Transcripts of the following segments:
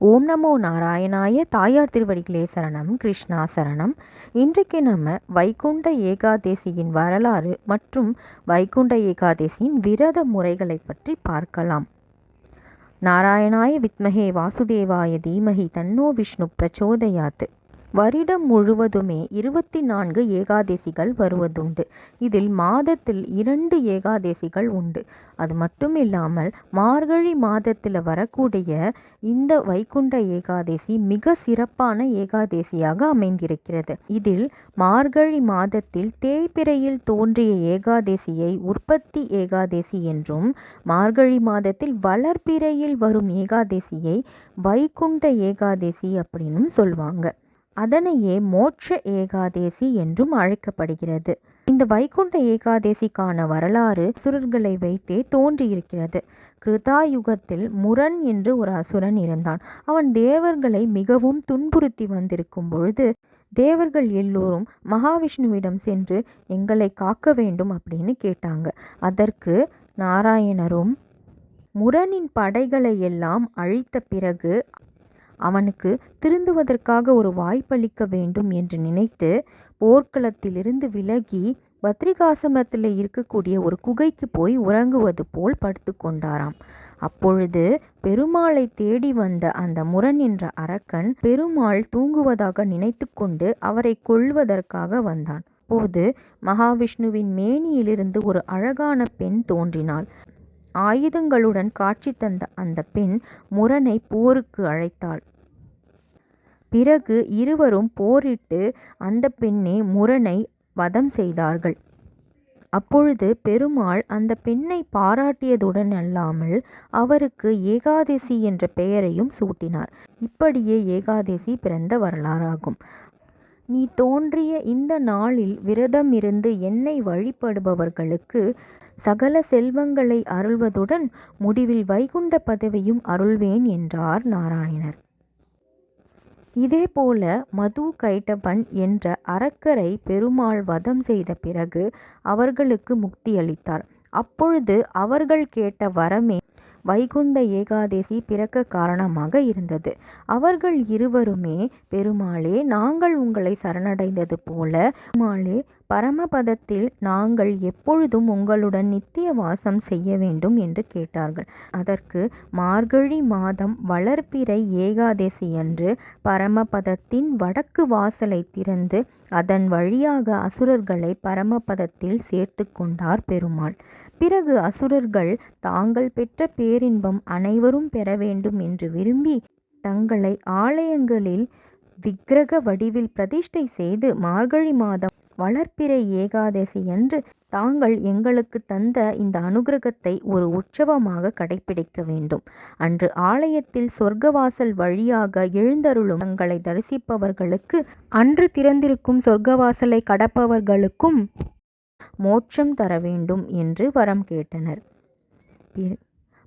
ஓம் நமோ நாராயணாய. தாயார் திருவடிகளே சரணம். கிருஷ்ணா சரணம். இன்றைக்கு நம்ம வைகுண்ட ஏகாதேசியின் வரலாறு மற்றும் வைகுண்ட ஏகாதேசியின் விரத முறைகளை பற்றி பார்க்கலாம். நாராயணாய வித்மஹே வாசுதேவாய தீமஹி தன்னோ விஷ்ணு பிரச்சோதயாத். வருடம் முழுவதுமே 24 ஏகாதேசிகள் வருவதுண்டு. இதில் மாதத்தில் 2 ஏகாதேசிகள் உண்டு. அது மட்டும் இல்லாமல் மார்கழி மாதத்தில் வரக்கூடிய இந்த வைகுண்ட ஏகாதேசி மிக சிறப்பான ஏகாதேசியாக அமைந்திருக்கிறது. இதில் மார்கழி மாதத்தில் தேய்பிறையில் தோன்றிய ஏகாதேசியை உற்பத்தி ஏகாதேசி என்றும், மார்கழி மாதத்தில் வளர்பிறையில் வரும் ஏகாதேசியை வைகுண்ட ஏகாதேசி அப்படின்னும் சொல்வாங்க. அதனையே மோட்ச ஏகாதேசி என்றும் அழைக்கப்படுகிறது. இந்த வைகுண்ட ஏகாதேசிக்கான வரலாறு அசுரர்களை வைத்தே தோன்றியிருக்கிறது. கிருதாயுகத்தில் முரன் என்று ஒரு அசுரன் இருந்தான். அவன் தேவர்களை மிகவும் துன்புறுத்தி வந்திருக்கும் பொழுது தேவர்கள் எல்லோரும் மகாவிஷ்ணுவிடம் சென்று எங்களை காக்க வேண்டும் அப்படின்னு கேட்டாங்க. அதற்கு நாராயணரும் முரனின் படைகளை எல்லாம் அழித்த பிறகு அவனுக்கு திருந்துவதற்காக ஒரு வாய்ப்பளிக்க வேண்டும் என்று நினைத்து போர்க்களத்திலிருந்து விலகி பத்ரிகாசிரமத்தில் இருக்கக்கூடிய ஒரு குகைக்கு போய் உறங்குவது போல் படுத்து கொண்டாராம். அப்பொழுது பெருமாளை தேடி வந்த அந்த முரன் என்ற அரக்கன் பெருமாள் தூங்குவதாக நினைத்து கொண்டு அவரை கொல்வதற்காக வந்தான். போது மகாவிஷ்ணுவின் மேனியிலிருந்து ஒரு அழகான பெண் தோன்றினாள். ஆயுதங்களுடன் காட்சி தந்த அந்த பெண் முரனை போருக்கு அழைத்தாள். பிறகு இருவரும் போரிட்டு அந்த பெண்ணே முரனை வதம் செய்தார்கள். அப்பொழுது பெருமாள் அந்த பெண்ணை பாராட்டியதுடன் அல்லாமல் அவருக்கு ஏகாதேசி என்ற பெயரையும் சூட்டினார். இப்படியே ஏகாதேசி பிறந்த வரலாறாகும். நீ தோன்றிய இந்த நாளில் விரதமிருந்து என்னை வழிபடுபவர்களுக்கு சகல செல்வங்களை அருள்வதுடன் முடிவில் வைகுண்ட பதவியும் அருள்வேன் என்றார் நாராயணர். இதேபோல மது கைட்டபன் என்ற அரக்கரை பெருமாள் வதம் செய்த பிறகு அவர்களுக்கு முக்தி அளித்தார். அப்பொழுது அவர்கள் கேட்ட வரமே வைகுண்ட ஏகாதேசி பிறக்க காரணமாக இருந்தது. அவர்கள் இருவருமே பெருமாளே, நாங்கள் உங்களை சரணடைந்தது போல பெருமாளே, பரமபதத்தில் நாங்கள் எப்பொழுதும் உங்களுடன் நித்திய வாசம் செய்ய வேண்டும் என்று கேட்டார்கள். அதற்கு மார்கழி மாதம் வளர்பிறை ஏகாதேசி அன்று பரமபதத்தின் வடக்கு வாசலை திறந்து அதன் வழியாக அசுரர்களை பரமபதத்தில் சேர்த்து கொண்டார் பெருமாள். பிறகு அசுரர்கள் தாங்கள் பெற்ற பேரின்பம் அனைவரும் பெற வேண்டும் என்று விரும்பி தங்களை ஆலயங்களில் விக்கிரக வடிவில் பிரதிஷ்டை செய்து மார்கழி மாதம் வளர்பிறை ஏகாதசி அன்று தாங்கள் எங்களுக்கு தந்த இந்த அனுகிரகத்தை ஒரு உற்சவமாக கடைபிடிக்க வேண்டும். அன்று ஆலயத்தில் சொர்க்கவாசல் வழியாக எழுந்தருளும் தங்களை தரிசிப்பவர்களுக்கு, அன்று திறந்திருக்கும் சொர்க்கவாசலை கடப்பவர்களுக்கும் மோட்சம் தர வேண்டும் என்று வரம் கேட்டனர்.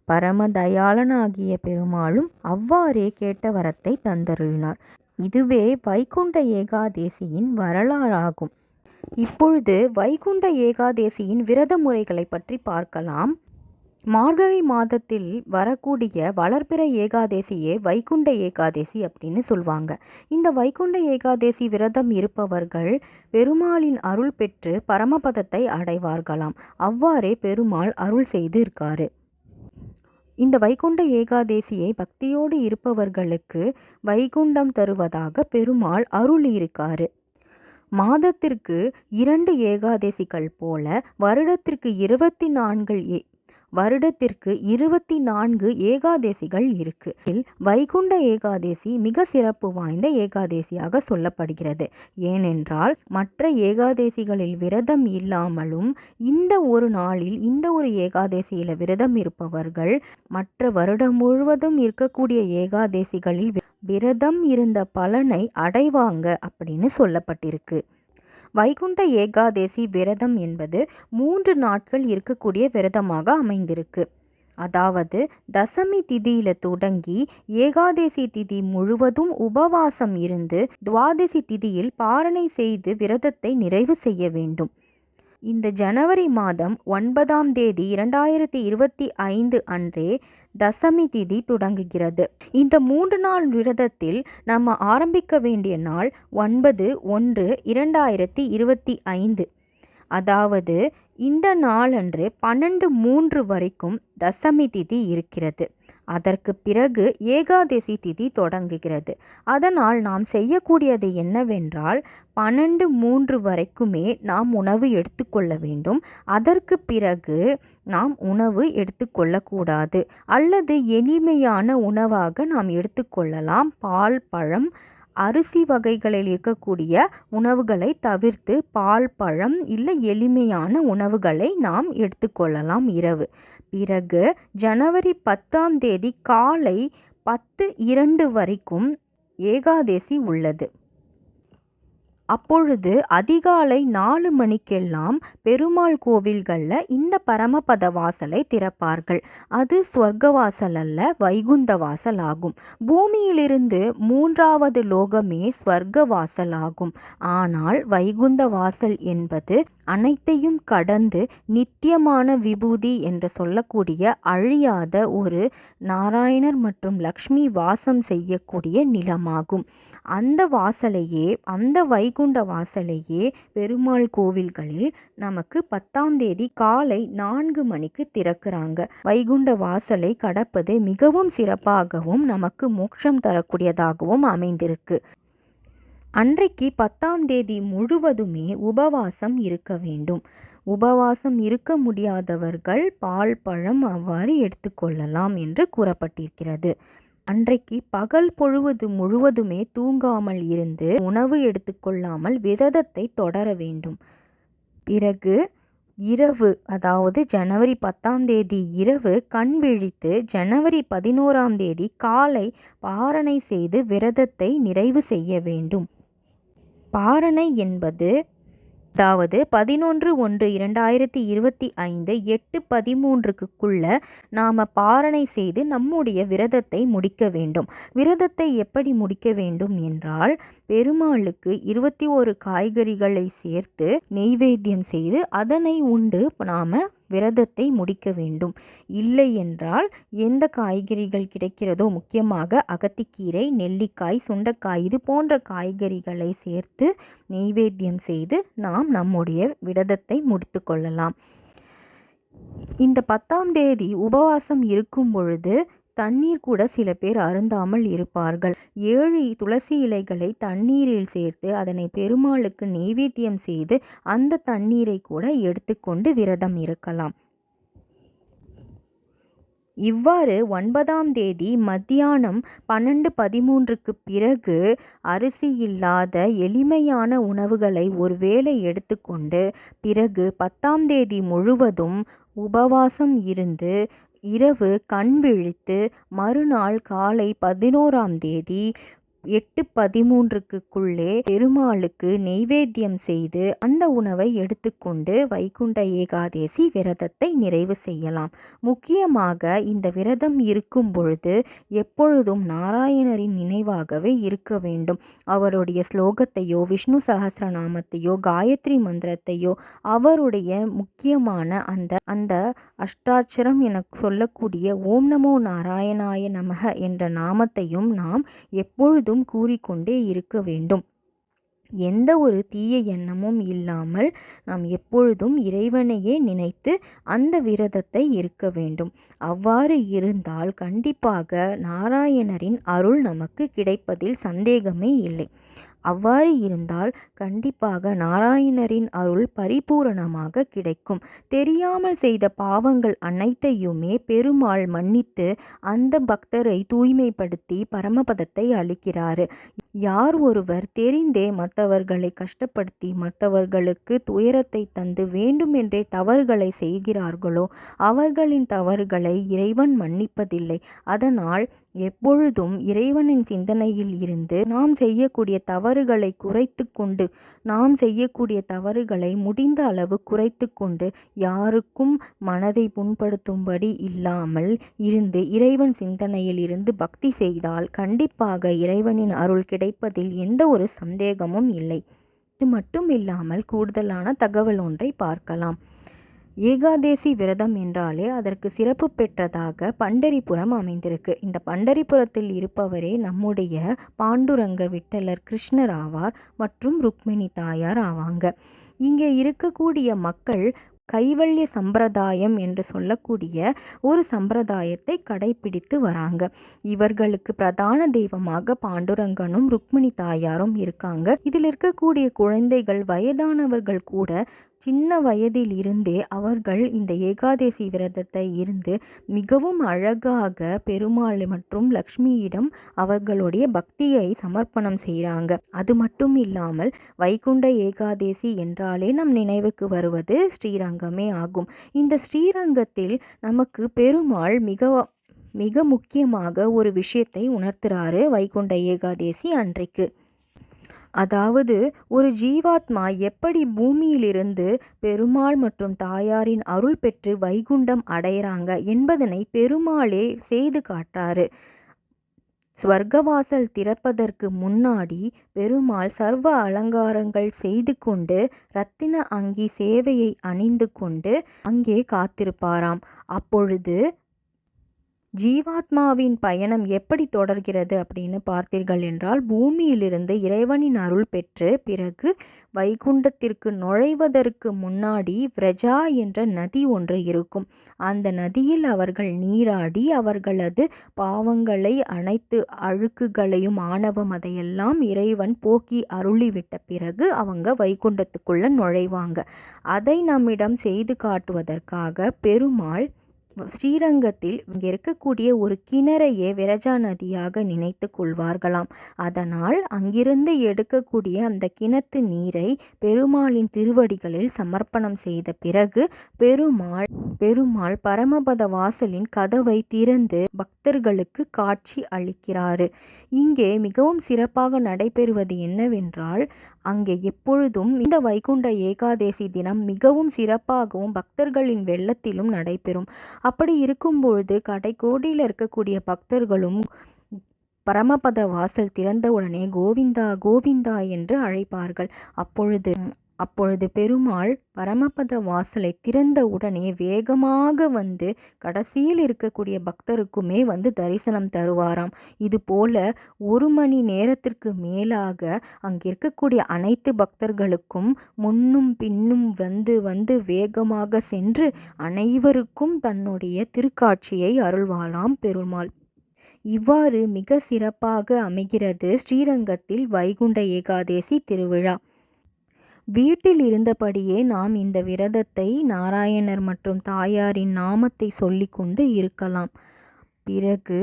பரமதயாளனாகிய பெருமாளும் அவ்வாறே கேட்ட வரத்தை தந்தருளினார். இதுவே வைகுண்ட ஏகாதேசியின் வரலாறாகும். இப்பொழுது வைகுண்ட ஏகாதேசியின் விரத முறைகளை பற்றி பார்க்கலாம். மார்கழி மாதத்தில் வரக்கூடிய வளர்பிறை ஏகாதேசியே வைகுண்ட ஏகாதேசி அப்படின்னு சொல்லுவாங்க. இந்த வைகுண்ட ஏகாதேசி விரதம் இருப்பவர்கள் பெருமாளின் அருள் பெற்று பரமபதத்தை அடைவார்களாம். அவ்வாறே பெருமாள் அருள் செய்து இருக்காரு. இந்த வைகுண்ட ஏகாதேசியை பக்தியோடு இருப்பவர்களுக்கு வைகுண்டம் தருவதாக பெருமாள் அருள் இருக்காரு. மாதத்திற்கு 2 ஏகாதேசிகள் போல வருடத்திற்கு 24 ஏகாதேசிகள் இருக்கு. வைகுண்ட ஏகாதேசி மிக சிறப்பு வாய்ந்த ஏகாதேசியாக சொல்லப்படுகிறது. ஏனென்றால் மற்ற ஏகாதேசிகளில் விரதம் இல்லாமலும் இந்த ஒரு நாளில் இந்த ஒரு ஏகாதேசியில விரதம் இருப்பவர்கள் மற்ற வருடம் முழுவதும் இருக்கக்கூடிய ஏகாதேசிகளில் விரதம் இருந்த பலனை அடைவாங்க அப்படின்னு சொல்லப்பட்டிருக்கு. வைகுண்ட ஏகாதேசி விரதம் என்பது 3 நாட்கள் இருக்கக்கூடிய விரதமாக அமைந்திருக்கு. அதாவது தசமி திதியில தொடங்கி ஏகாதேசி திதி முழுவதும் உபவாசம் இருந்து துவாதசி திதியில் பாரணை செய்து விரதத்தை நிறைவு செய்ய வேண்டும். இந்த ஜனவரி மாதம் 9ஆம் தேதி 2025 அன்றே தசமி திதி தொடங்குகிறது. இந்த 3 நாள் விரதத்தில் நம்ம ஆரம்பிக்க வேண்டிய நாள் 9/1/2025. அதாவது இந்த நாளன்று 12:03 வரைக்கும் தசமி திதி இருக்கிறது. அதற்கு பிறகு ஏகாதசி திதி தொடங்குகிறது. அதனால் நாம் செய்யக்கூடியது என்னவென்றால் 12:03 வரைக்குமே நாம் உணவு எடுத்துக்கொள்ள வேண்டும். அதற்கு பிறகு நாம் உணவு எடுத்துக்கொள்ளக்கூடாது. அல்லது எளிமையான உணவாக நாம் எடுத்துக்கொள்ளலாம். பால், பழம், அரிசி வகைகளில் இருக்கக்கூடிய உணவுகளை தவிர்த்து பால், பழம் இல்லை எளிமையான உணவுகளை நாம் எடுத்துக்கொள்ளலாம் இரவு. பிறகு ஜனவரி 10ஆம் தேதி காலை 10:02 வரைக்கும் ஏகாதசி உள்ளது. அப்பொழுது அதிகாலை 4 மணிக்கெல்லாம் பெருமாள் கோவில்களில் இந்த பரமபத வாசலை திறப்பார்கள். அது சொர்க்கவாசல் அல்ல, வைகுந்த வாசல் ஆகும். பூமியிலிருந்து 3வது லோகமே சொர்க்கவாசல் ஆகும். ஆனால் வைகுந்த வாசல் என்பது அனைத்தையும் கடந்து நித்தியமான விபூதி என்று சொல்லக்கூடிய அழியாத ஒரு நாராயணர் மற்றும் லக்ஷ்மி வாசம் செய்யக்கூடிய நிலமாகும். அந்த வாசலையே, அந்த வைகுண்ட வாசலையே பெருமாள் கோவில்களில் நமக்கு 10ஆம் தேதி காலை 4 மணிக்கு திறக்கிறாங்க. வைகுண்ட வாசலை கடப்பது மிகவும் சிறப்பாகவும் நமக்கு மோட்சம் தரக்கூடியதாகவும் அமைந்திருக்கு. அன்றைக்கு 10ஆம் தேதி முழுவதுமே உபவாசம் இருக்க வேண்டும். உபவாசம் இருக்க முடியாதவர்கள் பால், பழம் அவ்வாறு எடுத்துக்கொள்ளலாம் என்று கூறப்பட்டிருக்கிறது. அன்றைக்கு பகல் பொழுது முழுவதுமே தூங்காமல் இருந்து உணவு எடுத்துக்கொள்ளாமல் விரதத்தை தொடர வேண்டும். பிறகு இரவு, அதாவது ஜனவரி 10ஆம் தேதி இரவு கண் விழித்து ஜனவரி 11ஆம் தேதி காலை பாரணை செய்து விரதத்தை நிறைவு செய்ய வேண்டும். பாரணை என்பது அதாவது 11/1/2025 8:13க்குள்ள நாம் பாரணை செய்து நம்முடைய விரதத்தை முடிக்க வேண்டும். விரதத்தை எப்படி முடிக்க வேண்டும் என்றால், பெருமாளுக்கு 21 காய்கறிகளை சேர்த்து நெய்வேத்தியம் செய்து அதனை உண்டு நாம் விரதத்தை முடிக்க வேண்டும். இல்லை என்றால் எந்த காய்கறிகள் கிடைக்கிறதோ, முக்கியமாக அகத்திக்கீரை, நெல்லிக்காய், சுண்டைக்காய் இது போன்ற காய்கறிகளை சேர்த்து நெய்வேத்தியம் செய்து நாம் நம்முடைய விரதத்தை முடித்து கொள்ளலாம். இந்த 10ஆம் தேதி உபவாசம் இருக்கும் பொழுது தண்ணீர் கூட சில பேர் அருந்தாமல் இருப்பார்கள். 7 துளசி இலைகளை தண்ணீரில் சேர்த்து அதனை பெருமாளுக்கு நெய்வேத்தியம் செய்து அந்த தண்ணீரை கூட எடுத்துக்கொண்டு விரதம் இருக்கலாம். இவ்வாறு 9ஆம் தேதி மத்தியானம் 12:13க்கு பிறகு அரிசி இல்லாத எளிமையான உணவுகளை ஒருவேளை எடுத்துக்கொண்டு பிறகு 10ஆம் தேதி முழுவதும் உபவாசம் இருந்து இரவு கண் விழித்து மறுநாள் காலை 11ஆம் தேதி 8:13க்குள்ளே பெருமாளுக்கு நெய்வேத்தியம் செய்து அந்த உணவை எடுத்துக்கொண்டு வைகுண்ட ஏகாதசி விரதத்தை நிறைவு செய்யலாம். முக்கியமாக இந்த விரதம் இருக்கும் பொழுது எப்பொழுதும் நாராயணரின் நினைவாகவே இருக்க வேண்டும். அவருடைய ஸ்லோகத்தையோ, விஷ்ணு சஹஸ்ரநாமத்தையோ, காயத்ரி மந்திரத்தையோ, அவருடைய முக்கியமான அந்த அஷ்டாட்சரம் என சொல்லக்கூடிய ஓம் நமோ நாராயணாய நமக என்ற நாமத்தையும் நாம் எப்பொழுதும் கூறிக்கொண்டே இருக்க வேண்டும். எந்த ஒரு தீய எண்ணமும் இல்லாமல் நாம் எப்பொழுதும் இறைவனையே நினைத்து அந்த விரதத்தை இருக்க வேண்டும். அவ்வாறு இருந்தால் கண்டிப்பாக நாராயணரின் அருள் நமக்கு கிடைப்பதில் சந்தேகமே இல்லை. அவ்வாறு இருந்தால் கண்டிப்பாக நாராயணரின் அருள் பரிபூரணமாக கிடைக்கும். தெரியாமல் செய்த பாவங்கள் அனைத்தையுமே பெருமாள் மன்னித்து அந்த பக்தரை தூய்மைப்படுத்தி பரமபதத்தை அளிக்கிறார். யார் ஒருவர் தெரிந்தே மற்றவர்களை கஷ்டப்படுத்தி மற்றவர்களுக்கு துயரத்தை தந்து வேண்டுமென்றே தவறுகளை செய்கிறார்களோ அவர்களின் தவறுகளை இறைவன் மன்னிப்பதில்லை. அதனால் எப்பொழுதும் இறைவனின் சிந்தனையில் இருந்து நாம் செய்யக்கூடிய தவறுகளை குறைத்து கொண்டு முடிந்த அளவு குறைத்து கொண்டு யாருக்கும் மனதை புண்படுத்தும்படி இல்லாமல் இருந்து இறைவன் சிந்தனையில் இருந்து பக்தி செய்தால் கண்டிப்பாக இறைவனின் அருள் கிடைப்பதில் எந்த ஒரு சந்தேகமும் இல்லை. இது மட்டும் இல்லாமல் கூடுதலான தகவல் ஒன்றை பார்க்கலாம். ஏகாதேசி விரதம் என்றாலே அதற்கு சிறப்பு பெற்றதாக பண்டரிபுரம் அமைந்திருக்கு. இந்த பண்டரிபுரத்தில் இருப்பவரே நம்முடைய பாண்டுரங்க விட்டலர் கிருஷ்ணர் ஆவார் மற்றும் ருக்மிணி தாயார் ஆவாங்க. இங்கே இருக்கக்கூடிய மக்கள் கைவல்ய சம்பிரதாயம் என்று சொல்லக்கூடிய ஒரு சம்பிரதாயத்தை கடைபிடித்து வராங்க. இவர்களுக்கு பிரதான தெய்வமாக பாண்டுரங்கனும் ருக்மிணி தாயாரும் இருக்காங்க. இதில் இருக்கக்கூடிய குழந்தைகள் வயதானவர்கள் கூட சின்ன வயதில் இருந்தே அவர்கள் இந்த ஏகாதேசி விரதத்தை இருந்து மிகவும் அழகாக பெருமாள் மற்றும் லக்ஷ்மியிடம் அவர்களுடைய பக்தியை சமர்ப்பணம் செய்கிறாங்க. அது மட்டும் இல்லாமல் வைகுண்ட ஏகாதேசி என்றாலே நம் நினைவுக்கு வருவது ஸ்ரீரங்கமே ஆகும். இந்த ஸ்ரீரங்கத்தில் நமக்கு பெருமாள் மிக முக்கியமாக ஒரு விஷயத்தை உணர்த்துறாரு வைகுண்ட ஏகாதேசி அன்றைக்கு. அதாவது ஒரு ஜீவாத்மா எப்படி பூமியிலிருந்து பெருமாள் மற்றும் தாயாரின் அருள் பெற்று வைகுண்டம் அடைகிறாங்க என்பதனை பெருமாளே செய்து காட்டாரு. ஸ்வர்க்கவாசல் திறப்பதற்கு முன்னாடி பெருமாள் சர்வ அலங்காரங்கள் செய்து கொண்டு ரத்தின அங்கி சேவையை அணிந்து கொண்டு அங்கே காத்திருப்பாராம். அப்பொழுது ஜீவாத்மாவின் பயணம் எப்படி தொடர்கிறது அப்படின்னு பார்த்தீர்கள் என்றால், பூமியிலிருந்து இறைவனின் அருள் பெற்று பிறகு வைகுண்டத்திற்கு நுழைவதற்கு முன்னாடி விரஜா என்ற நதி ஒன்று இருக்கும். அந்த நதியில் அவர்கள் நீராடி அவர்களது பாவங்களை அனைத்து அழுக்குகளையும் ஆணவம் அதையெல்லாம் இறைவன் போக்கி அருளிவிட்ட பிறகு அவங்க வைகுண்டத்துக்குள்ள நுழைவாங்க. அதை நம்மிடம் செய்து காட்டுவதற்காக பெருமாள் ஸ்ரீரங்கத்தில் இங்கே இருக்கக்கூடிய ஒரு கிணறையே விரஜா நதியாக நினைத்து கொள்வார்களாம். அதனால் அங்கிருந்து எடுக்கக்கூடிய அந்த கிணத்து நீரை பெருமாளின் திருவடிகளில் சமர்ப்பணம் செய்த பிறகு பெருமாள் பரமபத வாசலின் கதவை திறந்து பக்தர்களுக்கு காட்சி அளிக்கிறாரு. இங்கே மிகவும் சிறப்பாக நடைபெறுவது என்னவென்றால், அங்கே எப்பொழுதும் இந்த வைகுண்ட ஏகாதேசி தினம் மிகவும் சிறப்பாகவும் பக்தர்களின் வெள்ளத்திலும் நடைபெறும். அப்படி இருக்கும்பொழுது கடைக்கோடியில் இருக்கக்கூடிய பக்தர்களும் பரமபத வாசல் திறந்தவுடனே கோவிந்தா கோவிந்தா என்று அழைப்பார்கள். அப்பொழுது பெருமாள் பரமபத வாசலை திறந்த உடனே வேகமாக வந்து கடைசியில் இருக்கக்கூடிய பக்தருக்குமே வந்து தரிசனம் தருவாராம். இது போல 1 மணி நேரத்திற்கு மேலாக அங்கே இருக்கக்கூடிய அனைத்து பக்தர்களுக்கும் முன்னும் பின்னும் வந்து வேகமாக சென்று அனைவருக்கும் தன்னுடைய திருக்காட்சியை அருள்வாளாம் பெருமாள். இவ்வாறு மிக சிறப்பாக அமைகிறது ஸ்ரீரங்கத்தில் வைகுண்ட ஏகாதேசி திருவிழா. வீட்டில் இருந்தபடியே நாம் இந்த விரதத்தை நாராயணர் மற்றும் தாயாரின் நாமத்தை சொல்லிக்கொண்டு இருக்கலாம். பிறகு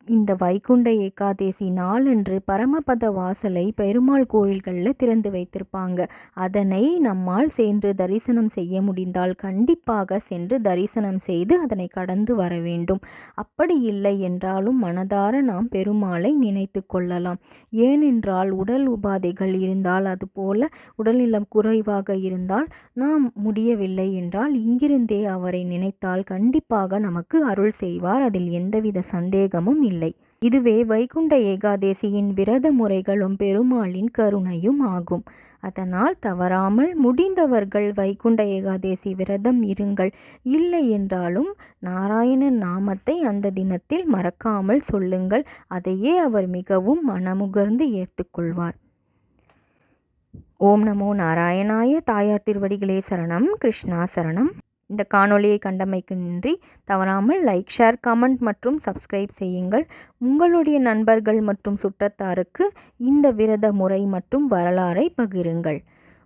இந்த வைகுண்ட ஏகாதேசி நாளன்று பரமபத வாசலை பெருமாள் கோயில்களில் திறந்து வைத்திருப்பாங்க. அதனை நம்மால் சென்று தரிசனம் செய்ய முடிந்தால் கண்டிப்பாக சென்று தரிசனம் செய்து அதனை கடந்து வர வேண்டும். அப்படி இல்லை என்றாலும் மனதார நாம் பெருமாளை நினைத்து கொள்ளலாம். ஏனென்றால் உடல் உபாதைகள் இருந்தால், அதுபோல உடல்நலம் குறைவாக இருந்தால், நாம் முடியவில்லை என்றால் இங்கிருந்தே அவரை நினைத்தால் கண்டிப்பாக நமக்கு அருள் செய்வார். அதில் எந்தவித சந்தேகமும் இல்லை. இதுவே வைகுண்ட ஏகாதேசியின் விரத முறைகளும் பெருமாளின் கருணையும் ஆகும். அதனால் தவறாமல் முடிந்தவர்கள் வைகுண்ட ஏகாதேசி விரதம் இருங்கள். இல்லை என்றாலும் நாராயணன் நாமத்தை அந்த தினத்தில் மறக்காமல் சொல்லுங்கள். அதையே அவர் மிகவும் மனமுகர்ந்து ஏற்றுக்கொள்வார். ஓம் நமோ நாராயணாய. தாயார் திருவடிகளே சரணம். கிருஷ்ணா சரணம். இந்த காணொளியை கண்டமைக்கு நன்றி. தவறாமல் லைக், ஷேர், கமெண்ட் மற்றும் சப்ஸ்கிரைப் செய்யுங்கள். உங்களுடைய நண்பர்கள் மற்றும் சுற்றத்தாருக்கு இந்த விரத முறை மற்றும் வரலாறை பகிருங்கள்.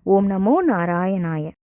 ஓம் நமோ நாராயணாய.